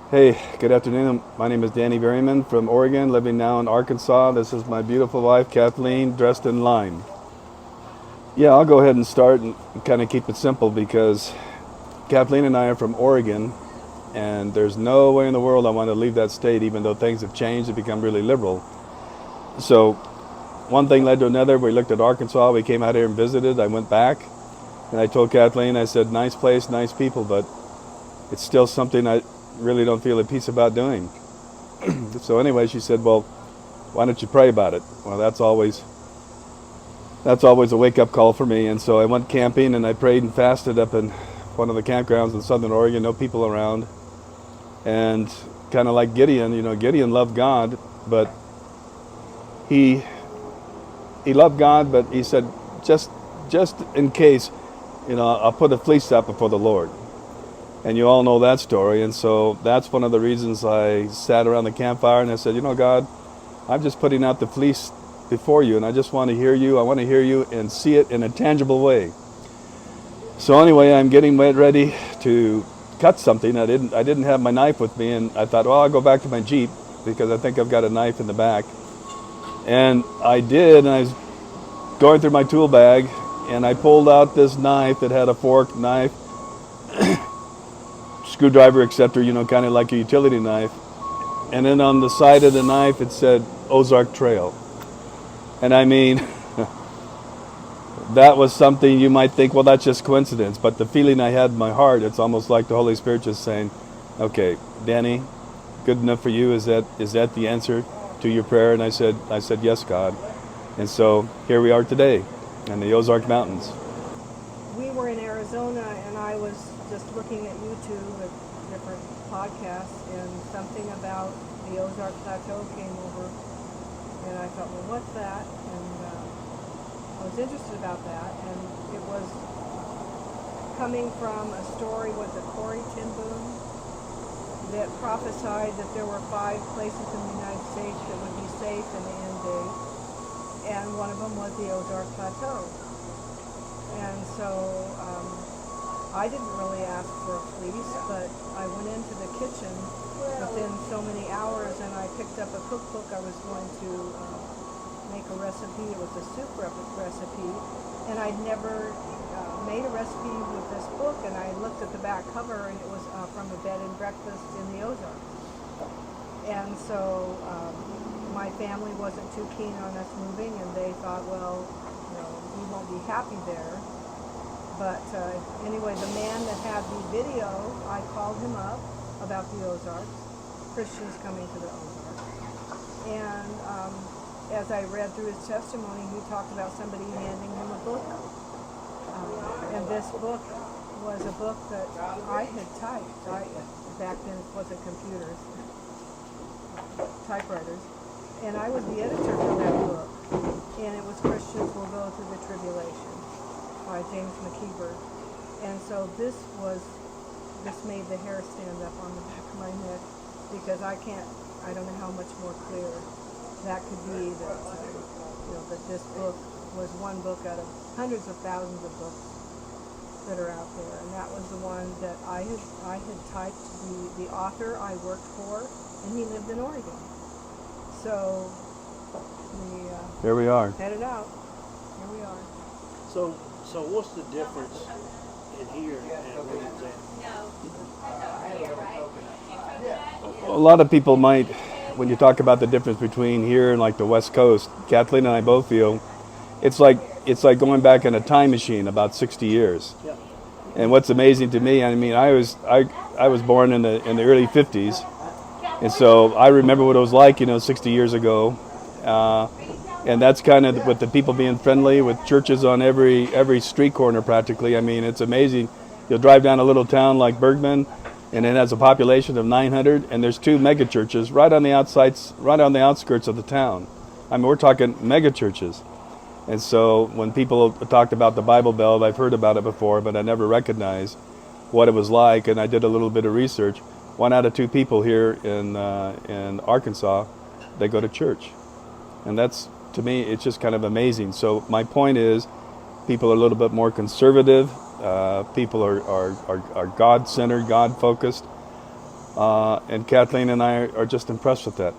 Hey, good afternoon. My name is Danny Berryman from Oregon, living now in Arkansas. This is my beautiful wife, Kathleen, dressed in lime. Yeah, I'll go ahead and start and kind of keep it simple because Kathleen and I are from Oregon, and there's no way in the world I want to leave that state, even though things have changed and become really liberal. So, one thing led to another. We looked at Arkansas. We came out here and visited. I went back, and I told Kathleen, I said, nice place, nice people, but it's still something I really don't feel at peace about doing. So anyway, she said, well, why don't you pray about it? Well, that's always a wake-up call for me. And so I went camping and I prayed and fasted up in one of the campgrounds in Southern Oregon, no people around. And kind of like Gideon, Gideon loved God, but he he loved God, but he said, just in case, I'll put a fleece up before the Lord. And you all know that story. And so that's one of the reasons I sat around the campfire and I said, God, I'm just putting out the fleece before you, and I just want to hear you. I want to hear you and see it in a tangible way. So anyway, I'm getting ready to cut something. I didn't have my knife with me, and I thought, well, I'll go back to my Jeep because I think I've got a knife in the back. And I did, and I was going through my tool bag, and I pulled out this knife that had a fork, knife, screwdriver, etc., kind of like a utility knife. And then on the side of the knife it said Ozark Trail. And I mean, that was something you might think, well, that's just coincidence. But the feeling I had in my heart, it's almost like the Holy Spirit just saying, okay, Danny, good enough for you? Is that the answer to your prayer? And I said, yes, God. And so here we are today in the Ozark Mountains. We were in Arizona, and I was just looking at YouTube at different podcasts, and something about the Ozark Plateau came over, and I thought, well, what's that? And I was interested about that, and it was coming from a story with a Corey Ten Boom that prophesied that there were 5 places in the United States that would be safe in the end days, and one of them was the Ozark Plateau. And so I didn't really ask for a fleece, but I went into the kitchen within so many hours, and I picked up a cookbook. I was going to make a recipe. It was a soup recipe, and I'd never made a recipe with this book, and I looked at the back cover, and it was from a bed and breakfast in the Ozarks. And so my family wasn't too keen on us moving, and they thought, well, we won't be happy there. But anyway, the man that had the video, I called him up about the Ozarks, Christians coming to the Ozarks. And as I read through his testimony, he talked about somebody handing him a book. And this book was a book that I had typed. Back then it wasn't computers, typewriters. And I was the editor for that book. And it was Christians Will Go Through the Tribulation by James McKeever. And so this made the hair stand up on the back of my neck, because I don't know how much more clear that could be, that that this book was one book out of hundreds of thousands of books that are out there. And that was the one that I had typed. The author I worked for, and he lived in Oregon. So Here we are. headed out. Here we are. So what's the difference in here and where it's at? A lot of people might, when you talk about the difference between here and like the West Coast, Kathleen and I both feel it's like going back in a time machine about 60 years. Yeah. And what's amazing to me, I mean, I was born in the early 50s, and so I remember what it was like, 60 years ago. And that's kind of with the people being friendly, with churches on every street corner practically. I mean, it's amazing. You'll drive down a little town like Bergman, and it has a population of 900, and there's 2 mega churches right on the outskirts of the town. I mean, we're talking mega churches. And so when people talked about the Bible Belt, I've heard about it before, but I never recognized what it was like. And I did a little bit of research. 1 out of 2 people here in Arkansas, they go to church, and that's, to me, it's just kind of amazing. So my point is, people are a little bit more conservative. People are God-centered, God-focused. And Kathleen and I are just impressed with that.